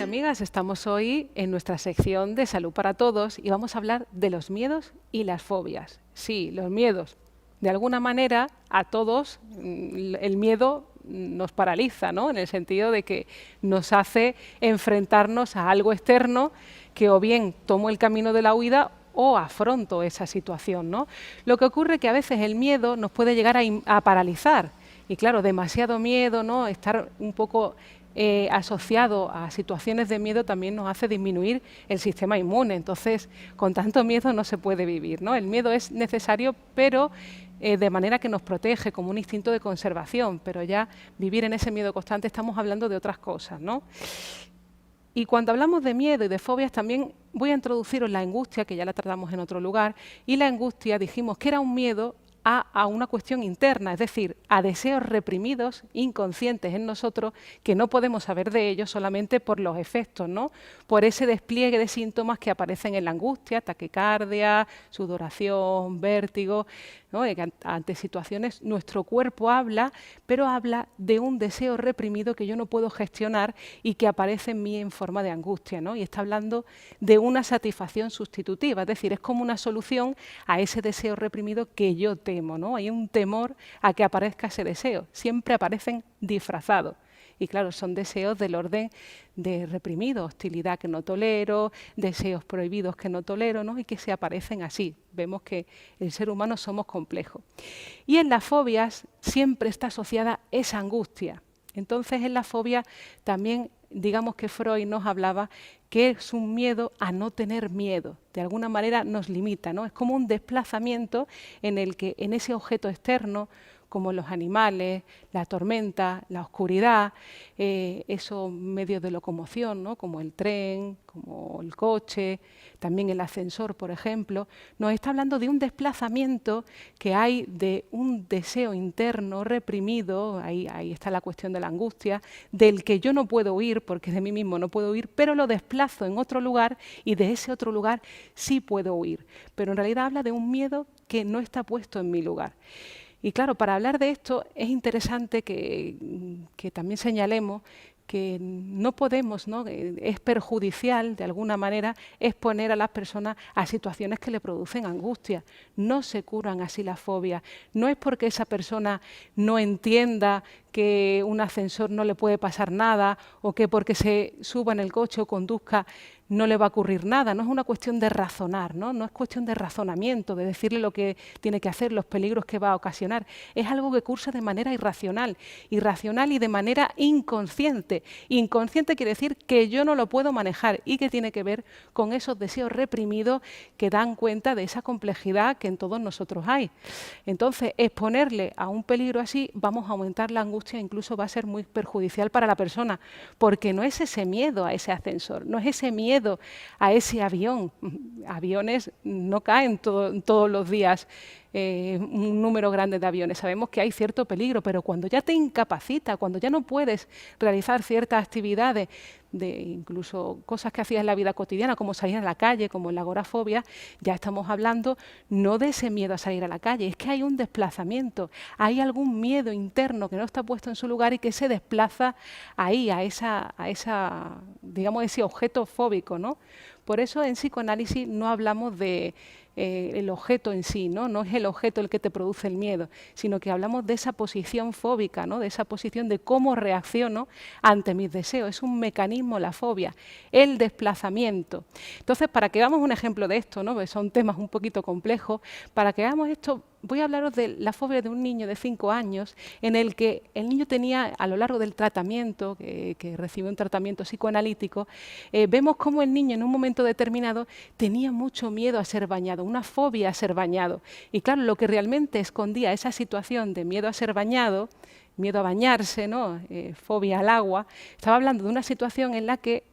amigas, estamos hoy en nuestra sección de Salud para Todos y vamos a hablar de los miedos y las fobias. Sí, los miedos. De alguna manera, a todos el miedo nos paraliza, ¿no? En el sentido de que nos hace enfrentarnos a algo externo que o bien tomo el camino de la huida o afronto esa situación, ¿no? Lo que ocurre es que a veces el miedo nos puede llegar a paralizar. Y claro, demasiado miedo, ¿no? Estar un poco asociado a situaciones de miedo también nos hace disminuir el sistema inmune. Entonces, con tanto miedo no se puede vivir, ¿no? El miedo es necesario, pero de manera que nos protege como un instinto de conservación, pero ya vivir en ese miedo constante estamos hablando de otras cosas, ¿no? Y cuando hablamos de miedo y de fobias también voy a introduciros la angustia, que ya la tratamos en otro lugar, y la angustia dijimos que era un miedo a una cuestión interna, es decir, a deseos reprimidos, inconscientes en nosotros, que no podemos saber de ellos solamente por los efectos, ¿no? Por ese despliegue de síntomas que aparecen en la angustia, taquicardia, sudoración, vértigo, ¿no? Ante situaciones nuestro cuerpo habla, pero habla de un deseo reprimido que yo no puedo gestionar y que aparece en mí en forma de angustia, ¿no? Y está hablando de una satisfacción sustitutiva, es decir, es como una solución a ese deseo reprimido que yo temo, ¿no? Hay un temor a que aparezca ese deseo, siempre aparecen disfrazados. Y claro, son deseos del orden de reprimido, hostilidad que no tolero, deseos prohibidos que no tolero, ¿no? Y que se aparecen así. Vemos que el ser humano somos complejos. Y en las fobias siempre está asociada esa angustia. Entonces en la fobia también, digamos que Freud nos hablaba que es un miedo a no tener miedo. De alguna manera nos limita, ¿no? Es como un desplazamiento en el que en ese objeto externo, como los animales, la tormenta, la oscuridad, esos medios de locomoción, ¿no? Como el tren, como el coche, también el ascensor, por ejemplo, nos está hablando de un desplazamiento que hay de un deseo interno reprimido, ahí está la cuestión de la angustia, del que yo no puedo huir, porque de mí mismo no puedo huir, pero lo desplazo en otro lugar y de ese otro lugar sí puedo huir. Pero en realidad habla de un miedo que no está puesto en mi lugar. Y claro, para hablar de esto es interesante que también señalemos que no podemos, ¿no? Es perjudicial de alguna manera exponer a las personas a situaciones que le producen angustia. No se curan así las fobias. No es porque esa persona no entienda que un ascensor no le puede pasar nada o que porque se suba en el coche o conduzca no le va a ocurrir nada. No es una cuestión de razonar, ¿no? No es cuestión de razonamiento, de decirle lo que tiene que hacer, los peligros que va a ocasionar. Es algo que cursa de manera irracional y de manera inconsciente. Inconsciente quiere decir que yo no lo puedo manejar y que tiene que ver con esos deseos reprimidos que dan cuenta de esa complejidad que en todos nosotros hay. Entonces, exponerle a un peligro así, vamos a aumentar la angustia, incluso va a ser muy perjudicial para la persona, porque no es ese miedo a ese ascensor, no es ese miedo a ese avión. Aviones no caen todos los días un número grande de aviones. Sabemos que hay cierto peligro, pero cuando ya te incapacita, cuando ya no puedes realizar ciertas actividades, incluso cosas que hacías en la vida cotidiana, como salir a la calle, como en la agorafobia, ya estamos hablando no de ese miedo a salir a la calle, es que hay un desplazamiento, hay algún miedo interno que no está puesto en su lugar y que se desplaza ahí, a esa digamos, ese objeto fóbico, ¿no? Por eso en psicoanálisis no hablamos de el objeto en sí, ¿no? No es el objeto el que te produce el miedo, sino que hablamos de esa posición fóbica, ¿no? De esa posición de cómo reacciono ante mis deseos. Es un mecanismo la fobia, el desplazamiento. Entonces, para que hagamos un ejemplo de esto, ¿no? Porque son temas un poquito complejos, para que hagamos esto, voy a hablaros de la fobia de un niño de 5 años en el que el niño tenía, a lo largo del tratamiento, que recibió un tratamiento psicoanalítico, vemos cómo el niño en un momento determinado tenía mucho miedo a ser bañado, una fobia a ser bañado. Y claro, lo que realmente escondía esa situación de miedo a ser bañado, miedo a bañarse, ¿no? Fobia al agua, estaba hablando de una situación en la que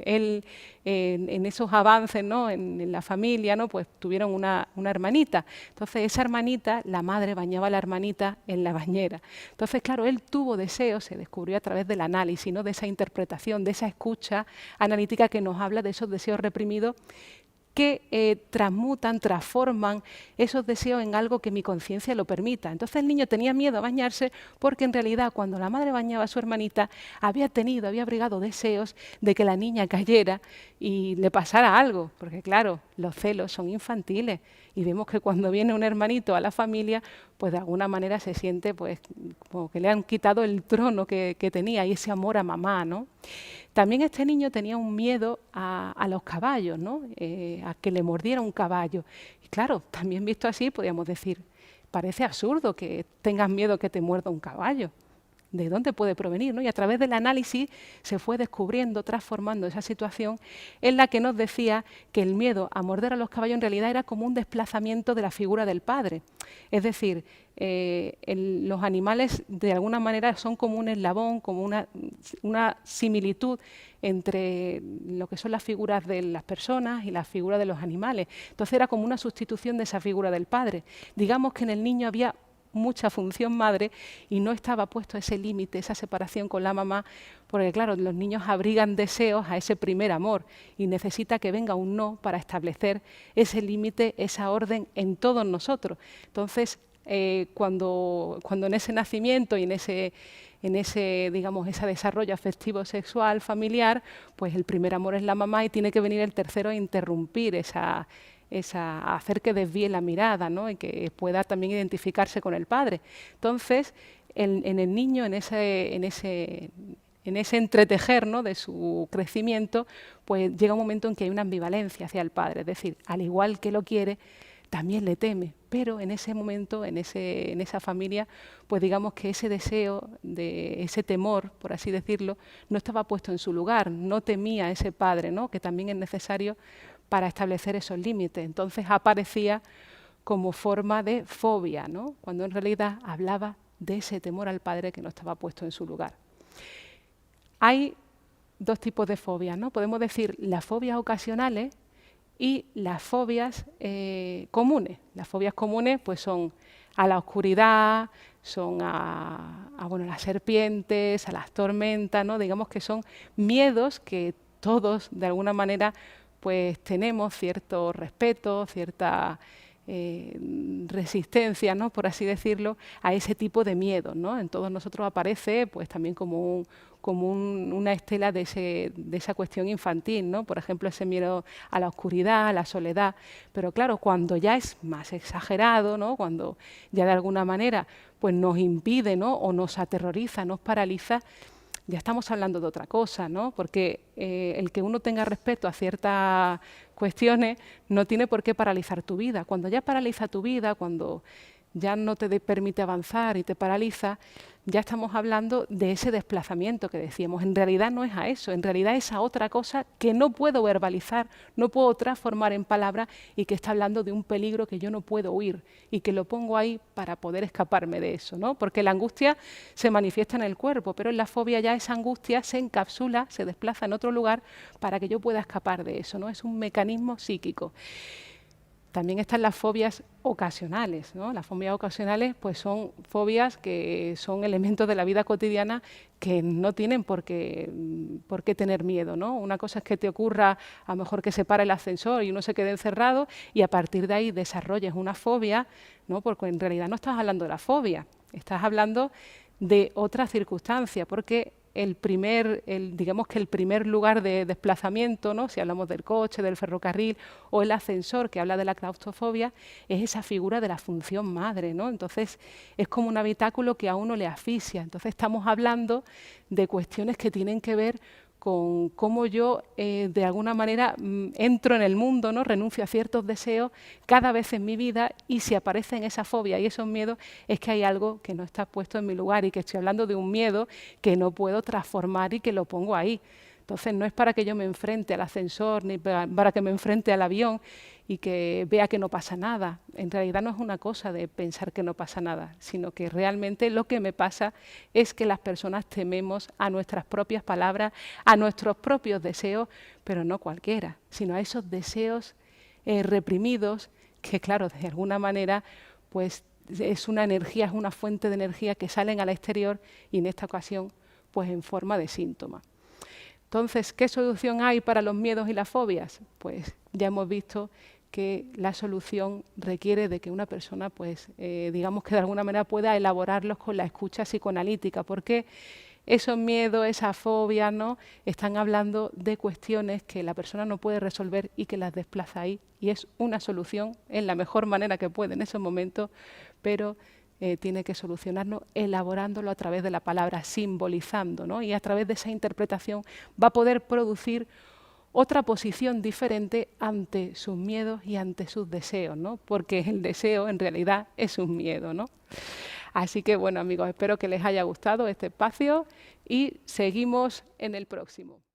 él, en esos avances, ¿no? en la familia, ¿no? Pues tuvieron una hermanita. Entonces esa hermanita, la madre bañaba a la hermanita en la bañera. Entonces, claro, él tuvo deseos, se descubrió a través del análisis, ¿no? De esa interpretación, de esa escucha analítica que nos habla de esos deseos reprimidos que transmutan, transforman esos deseos en algo que mi conciencia lo permita. Entonces el niño tenía miedo a bañarse porque en realidad cuando la madre bañaba a su hermanita había abrigado deseos de que la niña cayera y le pasara algo, porque claro, los celos son infantiles y vemos que cuando viene un hermanito a la familia, pues de alguna manera se siente pues como que le han quitado el trono que tenía y ese amor a mamá, ¿no? También este niño tenía un miedo a los caballos, ¿no? A que le mordiera un caballo. Y claro, también visto así, podríamos decir, parece absurdo que tengas miedo que te muerda un caballo. ¿De dónde puede provenir, ¿no? Y a través del análisis se fue descubriendo, transformando esa situación en la que nos decía que el miedo a morder a los caballos en realidad era como un desplazamiento de la figura del padre. Es decir, los animales de alguna manera son como un eslabón, como una similitud entre lo que son las figuras de las personas y las figuras de los animales. Entonces era como una sustitución de esa figura del padre. Digamos que en el niño había mucha función madre y no estaba puesto ese límite, esa separación con la mamá, porque claro, los niños abrigan deseos a ese primer amor y necesita que venga un no para establecer ese límite, esa orden en todos nosotros. Entonces, cuando en ese nacimiento y en ese, digamos, ese desarrollo afectivo sexual familiar, pues el primer amor es la mamá y tiene que venir el tercero a interrumpir a hacer que desvíe la mirada, ¿no? Y que pueda también identificarse con el padre. Entonces, en el niño, en ese entretejer, ¿no?, de su crecimiento, pues llega un momento en que hay una ambivalencia hacia el padre, es decir, al igual que lo quiere, también le teme, pero en ese momento, en esa familia, pues digamos que ese deseo, ese temor, por así decirlo, no estaba puesto en su lugar, no temía a ese padre, ¿no?, que también es necesario para establecer esos límites. Entonces aparecía como forma de fobia, ¿no?, cuando en realidad hablaba de ese temor al padre que no estaba puesto en su lugar. Hay dos tipos de fobias, ¿no? Podemos decir las fobias ocasionales y las fobias comunes. Las fobias comunes pues son a la oscuridad, son a las serpientes, a las tormentas, ¿no? Digamos que son miedos que todos de alguna manera pues tenemos cierto respeto, cierta resistencia, ¿no?, por así decirlo, a ese tipo de miedo, ¿no? En todos nosotros aparece pues también como una estela de esa cuestión infantil, ¿no? Por ejemplo, ese miedo a la oscuridad, a la soledad. Pero claro, cuando ya es más exagerado, ¿no?, cuando ya de alguna manera pues nos impide, ¿no?, o nos aterroriza, nos paraliza, ya estamos hablando de otra cosa, ¿no? Porque el que uno tenga respeto a ciertas cuestiones no tiene por qué paralizar tu vida. Cuando ya paraliza tu vida, cuando ya no te permite avanzar y te paraliza, ya estamos hablando de ese desplazamiento que decíamos. En realidad no es a eso, en realidad es a otra cosa que no puedo verbalizar, no puedo transformar en palabras y que está hablando de un peligro que yo no puedo huir y que lo pongo ahí para poder escaparme de eso, ¿no? Porque la angustia se manifiesta en el cuerpo, pero en la fobia ya esa angustia se encapsula, se desplaza en otro lugar para que yo pueda escapar de eso, ¿no? Es un mecanismo psíquico. También están las fobias ocasionales, ¿no? Las fobias ocasionales pues son fobias que son elementos de la vida cotidiana que no tienen por qué tener miedo, ¿no? Una cosa es que te ocurra a lo mejor que se pare el ascensor y uno se quede encerrado y a partir de ahí desarrolles una fobia, ¿no? Porque en realidad no estás hablando de la fobia, estás hablando de otra circunstancia, porque digamos que el primer lugar de desplazamiento, ¿no?, si hablamos del coche, del ferrocarril o el ascensor, que habla de la claustrofobia, es esa figura de la función madre, ¿no? Entonces es como un habitáculo que a uno le asfixia. Entonces estamos hablando de cuestiones que tienen que ver con cómo yo de alguna manera entro en el mundo, ¿no?, renuncio a ciertos deseos cada vez en mi vida, y si aparecen esa fobia y esos miedos es que hay algo que no está puesto en mi lugar y que estoy hablando de un miedo que no puedo transformar y que lo pongo ahí. Entonces no es para que yo me enfrente al ascensor ni para que me enfrente al avión y que vea que no pasa nada. En realidad no es una cosa de pensar que no pasa nada, sino que realmente lo que me pasa es que las personas tememos a nuestras propias palabras, a nuestros propios deseos, pero no cualquiera, sino a esos deseos reprimidos que, claro, de alguna manera, pues es una energía, es una fuente de energía que salen al exterior y en esta ocasión, pues en forma de síntoma. Entonces, ¿qué solución hay para los miedos y las fobias? Pues ya hemos visto que la solución requiere de que una persona, pues, digamos que de alguna manera pueda elaborarlos con la escucha psicoanalítica, porque esos miedos, esas fobias, ¿no?, están hablando de cuestiones que la persona no puede resolver y que las desplaza ahí. Y es una solución en la mejor manera que puede en esos momentos, pero tiene que solucionarlo elaborándolo a través de la palabra, simbolizando, ¿no? Y a través de esa interpretación va a poder producir otra posición diferente ante sus miedos y ante sus deseos, ¿no? Porque el deseo en realidad es un miedo, ¿no? Así que bueno, amigos, espero que les haya gustado este espacio y seguimos en el próximo.